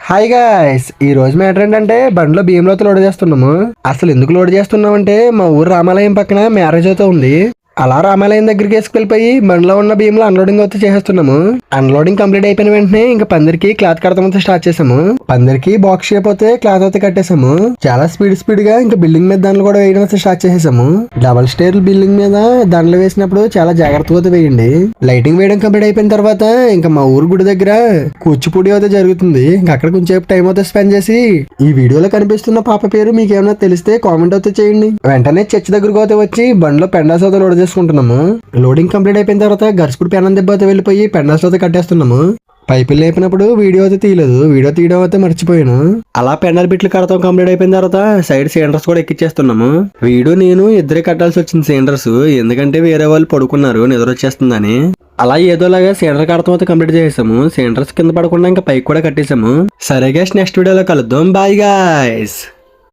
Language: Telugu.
హాయ్ గాయ్స్, ఈ రోజు మ్యాటర్ ఏంటంటే బండిలో బియ్యంలోతో లోడ్ చేస్తున్నాము. అసలు ఎందుకు లోడ్ చేస్తున్నాం అంటే మా ఊరు రామాలయం పక్కన మ్యారేజ్ అయితే ఉంది. అలా రామాలయం దగ్గరికి వేసుకెళ్ళిపోయి బండిలో ఉన్న బియ్యంలో అన్లోడింగ్ అయితే చేసేస్తున్నాము. అన్లోడింగ్ కంప్లీట్ అయిపోయిన వెంటనే ఇంకా పందిరికి క్లాత్ కడతాం అయితే స్టార్ట్ చేసాము. పందిరికి బాక్స్ షేప్ అయితే క్లాత్ అయితే కట్టేసాము. చాలా స్పీడ్ గా ఇంకా బిల్డింగ్ మీద దండలు కూడా వేయడం అయితే స్టార్ట్ చేసేసాము. డబల్ స్టేర్ బిల్డింగ్ మీద దండలు వేసినప్పుడు చాలా జాగ్రత్తగా అయితే వేయండి. లైటింగ్ వేయడం కంప్లీట్ అయిపోయిన తర్వాత ఇంకా మా ఊరు గుడి దగ్గర కూచిపూడి అయితే జరుగుతుంది. ఇంకా అక్కడ కొంచెం టైం అయితే స్పెండ్ చేసి ఈ వీడియోలో కనిపిస్తున్న పాప పేరు మీకు ఏమైనా తెలిస్తే కామెంట్ అయితే చేయండి. వెంటనే చర్చ్ దగ్గరకు అయితే వచ్చి బండిలో పెండాస్ అయితే లోడ్ చేసుకుంటున్నాము. లోడింగ్ కంప్లీట్ అయిపోయిన తర్వాత గర్స్పూడి పెనం దెబ్బ అయితే వెళ్ళిపోయి పెండాస్ అయితే కట్టేస్తున్నాము. పైపులు లేపినప్పుడు వీడియో అయితే తీయలేదు. వీడియో తీయడం అయితే మర్చిపోయాను. అలా పెండల్ బిట్లు కడతాం కంప్లీట్ అయిపోయిన తర్వాత సైడ్ సిలిండర్స్ కూడా ఎక్కిచ్చేస్తున్నాము. వీడు నేను ఇద్దరే కట్టాల్సి వచ్చింది సిలిండర్స్, ఎందుకంటే వేరే వాళ్ళు పడుకున్నారు నిద్ర వచ్చేస్తుందని. అలా ఏదోలాగా సిలిండర్ కడతాం అయితే కంప్లీట్ చేసాము. సిలిండర్స్ కింద పడకుండా ఇంకా పైకి కూడా కట్టేసాము. సరే గైస్, నెక్స్ట్ వీడియోలో కలుద్దాం. Bye guys.